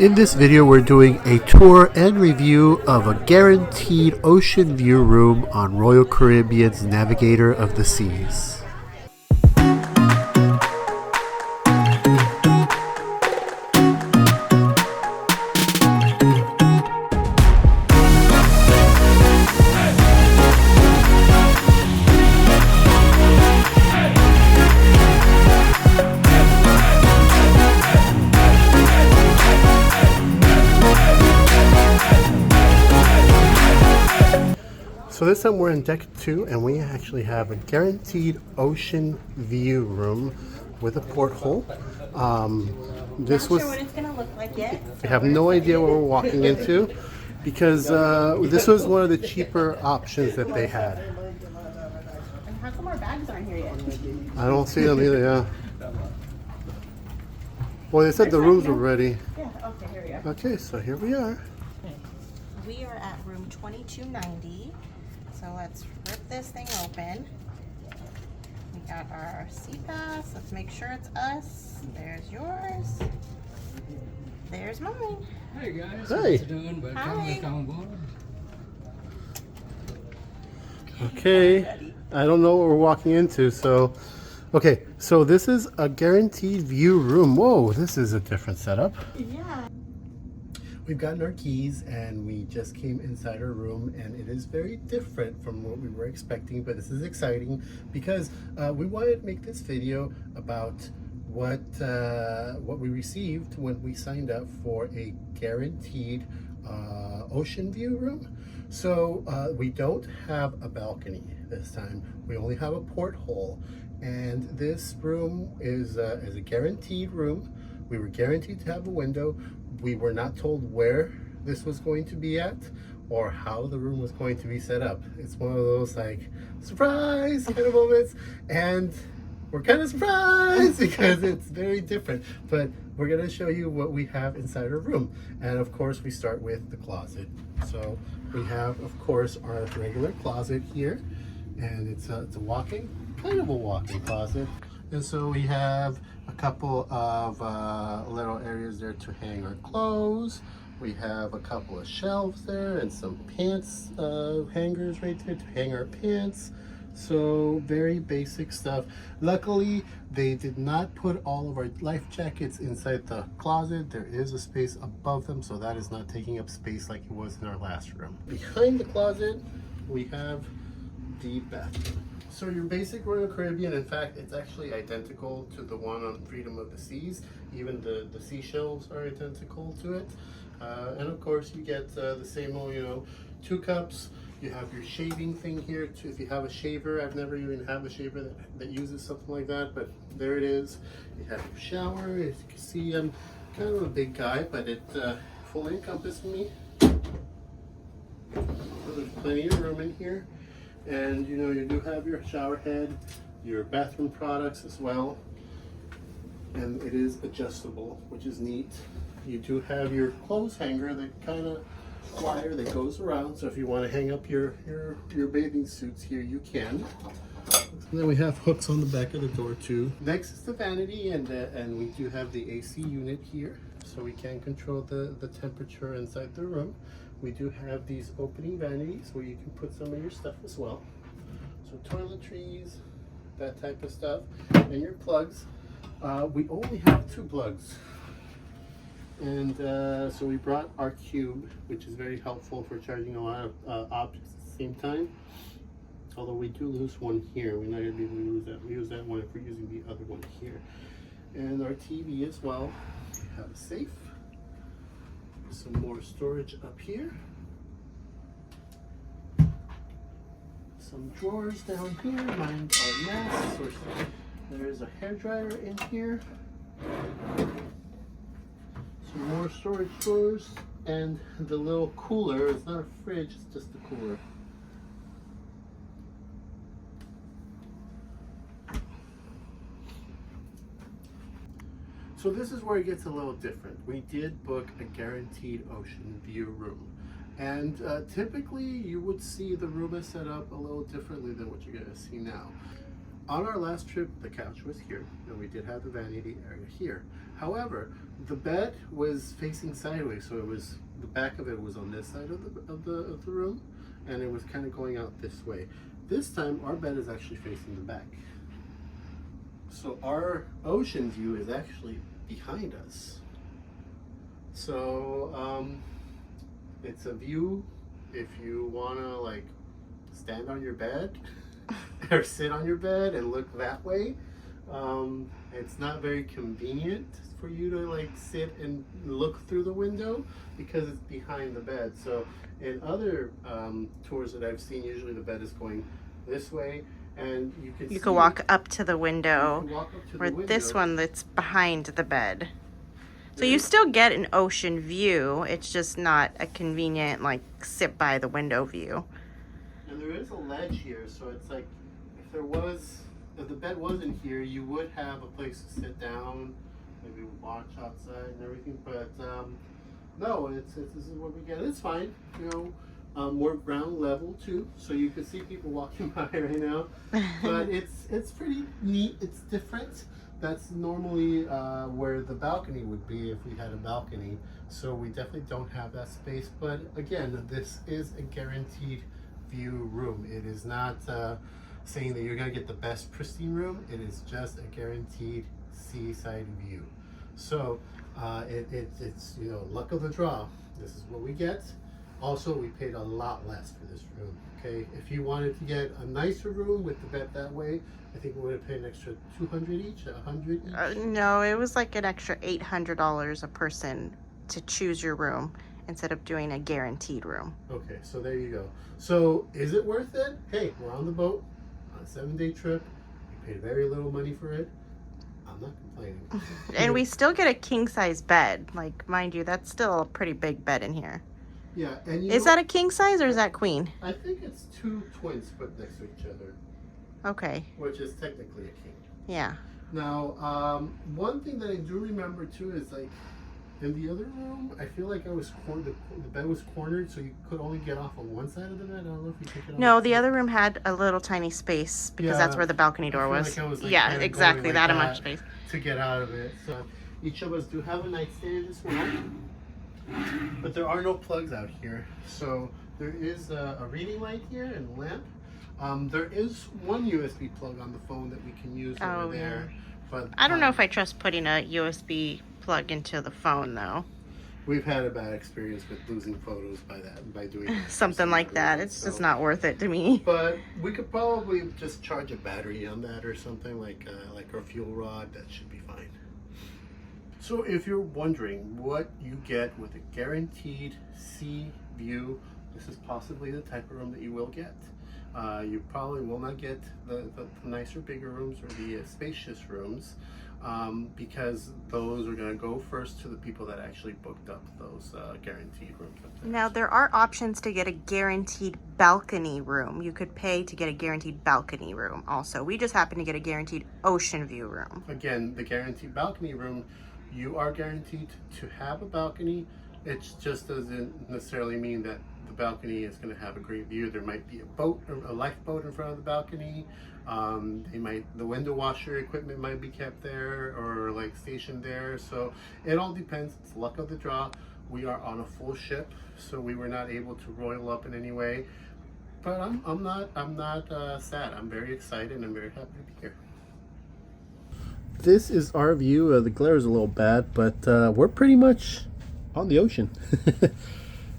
In this video, we're doing a tour and review of a guaranteed ocean view room on Royal Caribbeans Navigator of the Seas. So this time we're in deck 2 and we actually have a guaranteed ocean view room with a porthole. This was, sure what it's gonna look like yet. we have no idea what we're walking into because this was one of the cheaper options that they had. And how come our bags aren't here yet? I don't see them either, yeah. Well, they said the rooms were ready. Yeah, okay, here we are. Okay, so here we are. We are at room 2290. So let's rip this thing open. We got our CPAS. Let's make sure it's us. There's yours. There's mine. Hey guys, Hey. what's doing? But Hi. come board. Okay, I don't know what we're walking into, so okay, so this is a guaranteed view room. Whoa, this is a different setup. Yeah. We've gotten our keys and we just came inside our room, and it is very different from what we were expecting, but this is exciting because we wanted to make this video about what we received when we signed up for a guaranteed ocean view room. So we don't have a balcony this time. We only have a porthole, and this room is a guaranteed room. We were guaranteed to have a window. We were not told where this was going to be at or how the room was going to be set up. It's one of those like surprise kind of moments, and we're kind of surprised because it's very different. But we're going to show you what we have inside our room, and of course we start with the closet. So we have, of course, our regular closet here, and it's a kind of a walk-in closet. And so we have a couple of little areas there to hang our clothes. We have a couple of shelves there and some pants hangers right there to hang our pants. So very basic stuff. Luckily, they did not put all of our life jackets inside the closet. There is a space above them, so that is not taking up space like it was in our last room. Behind the closet, we have the bathroom. So your basic Royal Caribbean, in fact, it's actually identical to the one on Freedom of the Seas. Even the seashells are identical to it. And of course, you get the same old, 2 cups. You have your shaving thing here too. If you have a shaver, I've never even had a shaver that uses something like that, but there it is. You have your shower. As you can see, I'm kind of a big guy, but it fully encompasses me. So there's plenty of room in here. And you do have your shower head, your bathroom products as well, and it is adjustable, which is neat. You do have your clothes hanger that kind of wire that goes around, so if you want to hang up your bathing suits here, you can. And then we have hooks on the back of the door too. Next is the vanity, and we do have the AC unit here, so we can control the temperature inside the room. We do have these opening vanities where you can put some of your stuff as well. So toiletries, that type of stuff, and your plugs. We only have 2 plugs. And so we brought our cube, which is very helpful for charging a lot of objects at the same time. Although we do lose one here. We're not going to be able to use that. We use that one if we're using the other one here. And our TV as well. We have a safe. Some more storage up here. Some drawers down here. Mine are masks. There's a hairdryer in here. Some more storage drawers. And the little cooler. It's not a fridge, it's just a cooler. So this is where it gets a little different. We did book a guaranteed ocean view room. And typically you would see the room is set up a little differently than what you're gonna see now. On our last trip, the couch was here, and we did have the vanity area here. However, the bed was facing sideways, so it was the back of it was on this side of the room, and it was kind of going out this way. This time our bed is actually facing the back, so our ocean view is actually behind us. So it's a view if you want to like stand on your bed or sit on your bed and look that way. It's not very convenient for you to like sit and look through the window because it's behind the bed. So in other tours that I've seen, usually the bed is going this way, and you can walk up to the window. You can walk up to Or the window. this one that's behind the bed. So you still get an ocean view. It's just not a convenient like sit by the window view. And there is a ledge here, so it's like if the bed wasn't here, you would have a place to sit down, maybe watch outside and everything. But no, this is what we get. It's fine, you know. We're ground level too, so you can see people walking by right now. But it's pretty neat. It's different. That's normally where the balcony would be if we had a balcony. So we definitely don't have that space. But again, this is a guaranteed view room. It is not saying that you're gonna get the best pristine room. It is just a guaranteed seaside view. So it's, you know, luck of the draw. This is what we get. Also, we paid a lot less for this room. Okay, if you wanted to get a nicer room with the bed that way, I think we would have paid an extra $200 each, $100 each. No, it was like an extra $800 a person to choose your room instead of doing a guaranteed room. Okay, so there you go. So is it worth it? Hey, we're on the boat on a 7-day trip. We paid very little money for it. I'm not complaining. And we still get a king size bed. Like, mind you, that's still a pretty big bed in here. Yeah, and is that a king size or is that queen? I think it's two twins put next to each other. Okay. Which is technically a king. Yeah. Now, one thing that I do remember too is like in the other room, I feel like the bed was cornered, so you could only get off on one side of the bed. I don't know if you took it off. No, the other room had a little tiny space because that's where the balcony door was. Like I was like yeah, kind of exactly, like that much space. To get out of it. So each of us do have a nightstand in this one. But there are no plugs out here. So there is a reading light here and a lamp. There is one USB plug on the phone that we can use over there. But I don't know if I trust putting a USB plug into the phone though. We've had a bad experience with losing photos by doing something like that. It's just not worth it to me. But we could probably just charge a battery on that or something like our fuel rod. That should be fine. So if you're wondering what you get with a guaranteed sea view, this is possibly the type of room that you will get. You probably will not get the nicer, bigger rooms or the spacious rooms because those are going to go first to the people that actually booked up those guaranteed rooms. Now, there are options to get a guaranteed balcony room. You could pay to get a guaranteed balcony room also. We just happen to get a guaranteed ocean view room. Again, the guaranteed balcony room, you are guaranteed to have a balcony. It just doesn't necessarily mean that the balcony is going to have a great view. There might be a boat, a lifeboat in front of the balcony. The window washer equipment might be kept there or like stationed there. So it all depends. It's luck of the draw. We are on a full ship, so we were not able to royal up in any way. But I'm not sad. I'm very excited and I'm very happy to be here. This is our view. The glare is a little bad, but we're pretty much on the ocean.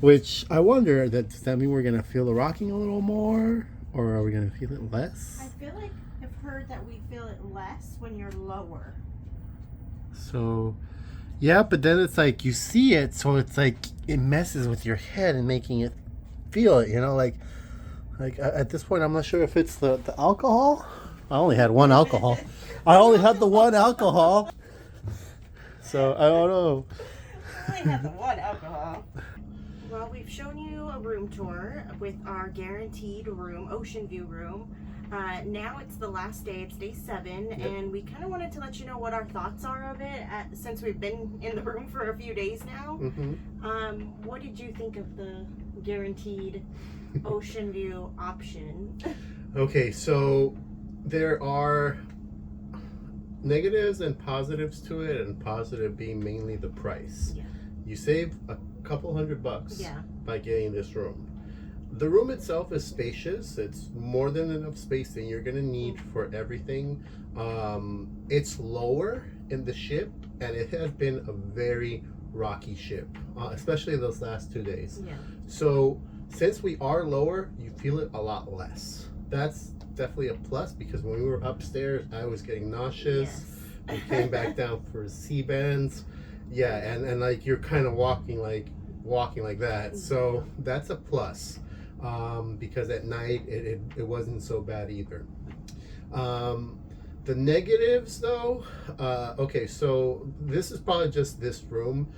Which I wonder, does that mean we're going to feel the rocking a little more? Or are we going to feel it less? I feel like I've heard that we feel it less when you're lower. So, yeah, but then it's like you see it, so it's like it messes with your head and making it feel it, you know? Like at this point, I'm not sure if it's the alcohol. I only had one alcohol. I only had the one alcohol. So, I don't know. I only had the one alcohol. Well, we've shown you a room tour with our guaranteed room, ocean view room. Now it's the last day, it's day 7, yep. And we kind of wanted to let you know what our thoughts are of it since we've been in the room for a few days now. Mm-hmm. What did you think of the guaranteed ocean view option? Okay, so there are negatives and positives to it, and positive being mainly the price. Yeah. You save a couple $100 Yeah. by getting this room. The room itself is spacious. It's more than enough space that you're gonna need for everything. It's lower in the ship, and it has been a very rocky ship, especially those last 2 days. Yeah. So since we are lower, you feel it a lot less. That's definitely a plus, because when we were upstairs, I was getting nauseous. Yes. We came back down for sea bands. Yeah, and like you're kind of walking like that. So that's a plus, because at night it wasn't so bad either. The negatives though, okay, so this is probably just this room.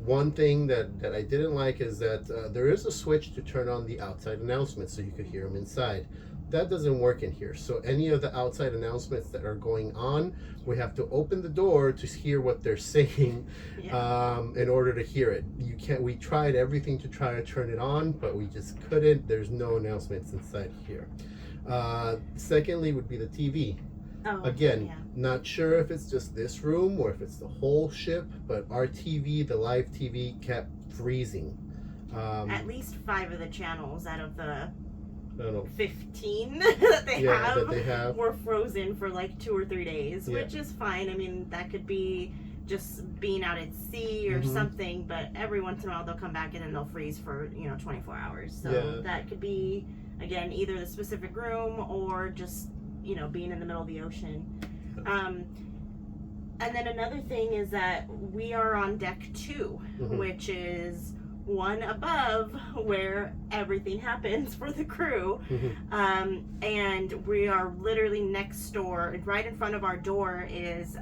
One thing that I didn't like is that there is a switch to turn on the outside announcements so you could hear them inside. That doesn't work in here. So any of the outside announcements that are going on, we have to open the door to hear what they're saying, in order to hear it. You can't. We tried everything to try to turn it on, but we just couldn't. There's no announcements inside here. Secondly would be the TV. Again, not sure if it's just this room or if it's the whole ship, but our TV, the live TV, kept freezing. At least 5 of the channels out of the I don't know, 15 that they have were frozen for like 2 or 3 days, Yeah. which is fine. I mean, that could be just being out at sea or something, but every once in a while they'll come back and then they'll freeze for 24 hours. So that could be, again, either the specific room or just being in the middle of the ocean. And then another thing is that we are on deck 2, which is one above where everything happens for the crew. And we are literally next door, right in front of our door is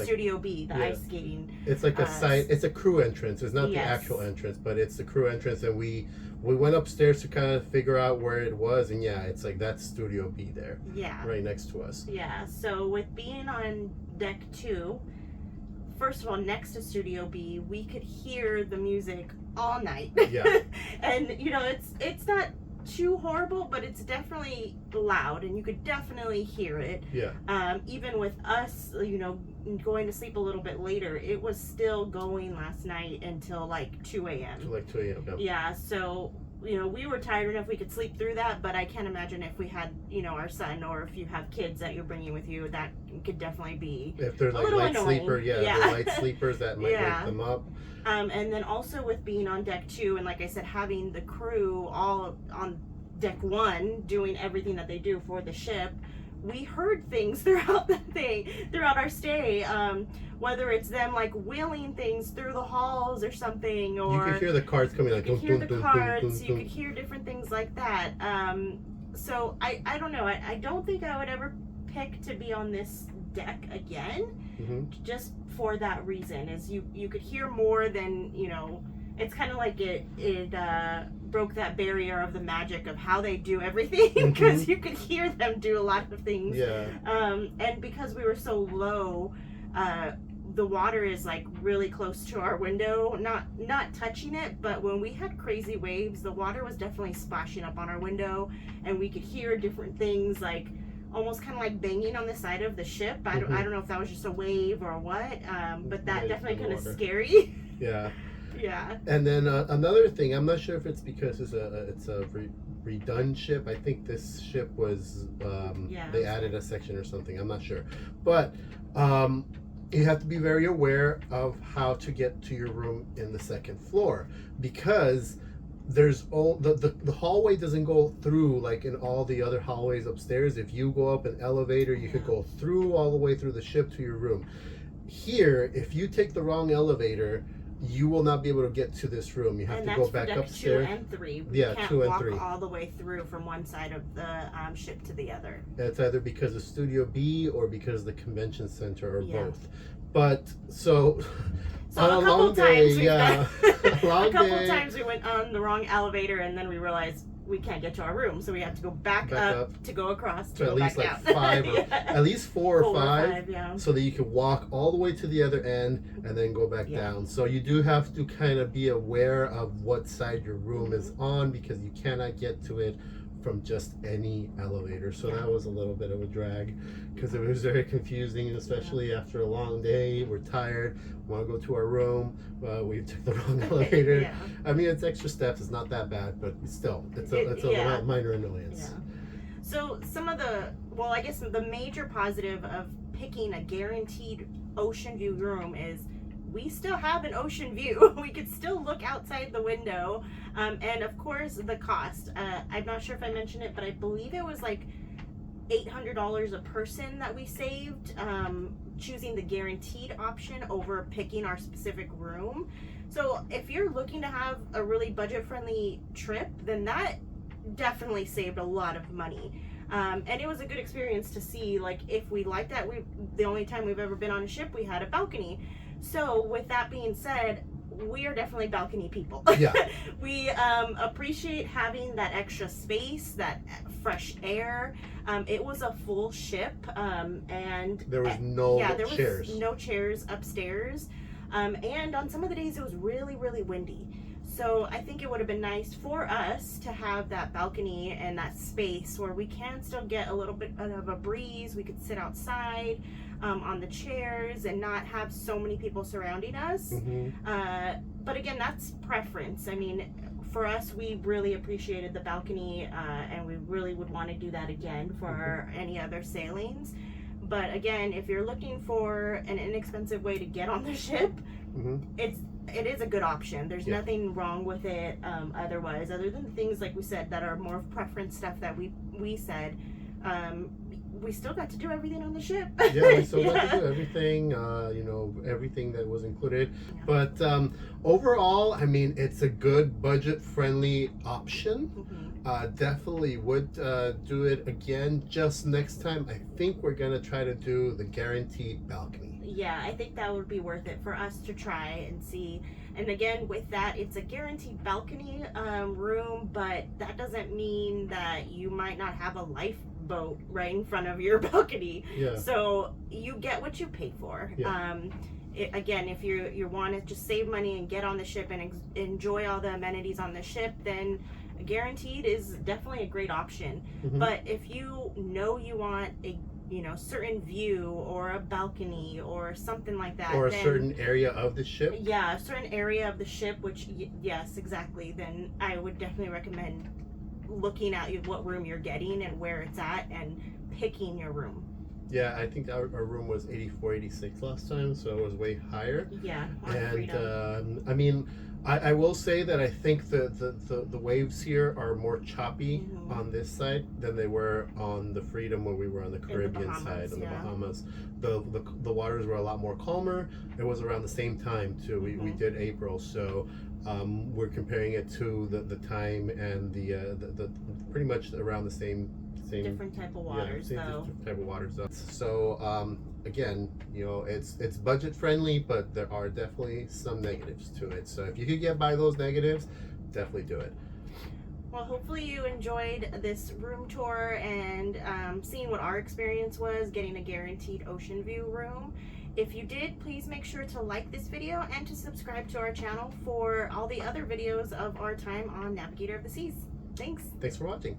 Studio B, the ice skating. It's like a side, it's a crew entrance. It's not the actual entrance, but it's the crew entrance. And we went upstairs to kind of figure out where it was, and it's like that's Studio B there. Yeah. Right next to us. Yeah, so with being on deck 2, first of all, next to Studio B, we could hear the music all night. Yeah. And it's not too horrible, but it's definitely loud, and you could definitely hear it. Yeah. Even with us, going to sleep a little bit later, it was still going last night until like 2 a.m. Till like 2 a.m. Yeah. So we were tired enough we could sleep through that, but I can't imagine if we had, our son, or if you have kids that you're bringing with you, that could definitely be if they're like light sleeper, they're light sleepers that might wake them up. And then also with being on deck 2, and like I said, having the crew all on deck 1 doing everything that they do for the ship, we heard things throughout our stay. Whether it's them like wheeling things through the halls or something, or you could hear the cards coming, like you could hear the cards, you could hear different things like that. So I don't know. I don't think I would ever pick to be on this deck again, just for that reason. Is you could hear more than it's kind of like it broke that barrier of the magic of how they do everything, because you could hear them do a lot of things. And because we were so low, the water is like really close to our window, not touching it, but when we had crazy waves, the water was definitely splashing up on our window, and we could hear different things, like almost kind of like banging on the side of the ship. I don't know if that was just a wave or what, but that definitely kind of scary. Yeah. And then another thing, I'm not sure if it's because it's a redone ship. I think this ship was they added a section or something. I'm not sure, but you have to be very aware of how to get to your room in the second floor, because there's all the hallway doesn't go through like in all the other hallways upstairs. If you go up an elevator, you could go through all the way through the ship to your room. Here, if you take the wrong elevator, you will not be able to get to this room. You have to go back upstairs. 2 and 3. We can't 2 and walk 3 all the way through from one side of the ship to the other. It's either because of Studio B or because of the convention center, or both. But so on a long day, a couple of times we went on the wrong elevator, and then we realized we can't get to our room, so we have to go back up to go across to go at least back like out. 5 or at least 4 or 5, so that you can walk all the way to the other end and then go back down. So you do have to kind of be aware of what side your room is on, because you cannot get to it from just any elevator. So Yeah. that was a little bit of a drag because it was very confusing, and especially after a long day, we're tired, want to go to our room, we took the wrong elevator. Yeah. I mean, it's extra steps, it's not that bad, but still, it's a Yeah. minor annoyance. Yeah. So some of I guess the major positive of picking a guaranteed ocean view room is we still have an ocean view. We could still look outside the window. And of course the cost. I'm not sure if I mentioned it, but I believe it was like $800 a person that we saved choosing the guaranteed option over picking our specific room. So if you're looking to have a really budget-friendly trip, then that definitely saved a lot of money. And it was a good experience to see, like, if we like that. The only time we've ever been on a ship, we had a balcony. So with that being said, we are definitely balcony people. Yeah. We appreciate having that extra space, that fresh air. It was a full ship, and There was no chairs. Was no chairs upstairs. And on some of the days it was really, really windy. So I think it would have been nice for us to have that balcony and that space where we can still get a little bit of a breeze. We could sit outside on the chairs and not have so many people surrounding us. Mm-hmm. But again, that's preference. I mean, for us, we really appreciated the balcony, and we really would want to do that again for any other sailings. But again, if you're looking for an inexpensive way to get on the ship, Mm-hmm. it is a good option. There's nothing wrong with it otherwise, other than the things like we said that are more preference stuff that we said. We still got to do everything on the ship. Yeah, we still got to do everything, everything that was included. Yeah. But overall, I mean, it's a good budget-friendly option. Mm-hmm. Definitely would do it again. Just next time, I think we're going to try to do the guaranteed balcony. Yeah, I think that would be worth it for us to try and see. And again, with that, it's a guaranteed balcony room, but that doesn't mean that you might not have a lifeboat right in front of your balcony. Yeah. So you get what you pay for. Yeah. Again, if you want to just save money and get on the ship and enjoy all the amenities on the ship, then guaranteed is definitely a great option. Mm-hmm. But if you want a certain view or a balcony or something like that, or a certain area of the ship. Yeah, a certain area of the ship, which yes, exactly. Then I would definitely recommend looking at what room you're getting and where it's at and picking your room. Yeah, I think our room was 84, 86 last time, so it was way higher. Yeah, and I mean, I will say that I think the waves here are more choppy Mm-hmm. on this side than they were on the Freedom when we were on the Caribbean side, on the Bahamas. The waters were a lot more calmer. It was around the same time too. We did April, so we're comparing it to the time and the pretty much around the same different type of waters, though. Different type of waters. So again, it's budget friendly, but there are definitely some negatives to it. So if you could get by those negatives, definitely do it. Well, hopefully you enjoyed this room tour and seeing what our experience was getting a guaranteed ocean view room. If you did, please make sure to like this video and to subscribe to our channel for all the other videos of our time on Navigator of the Seas. Thanks. Thanks for watching.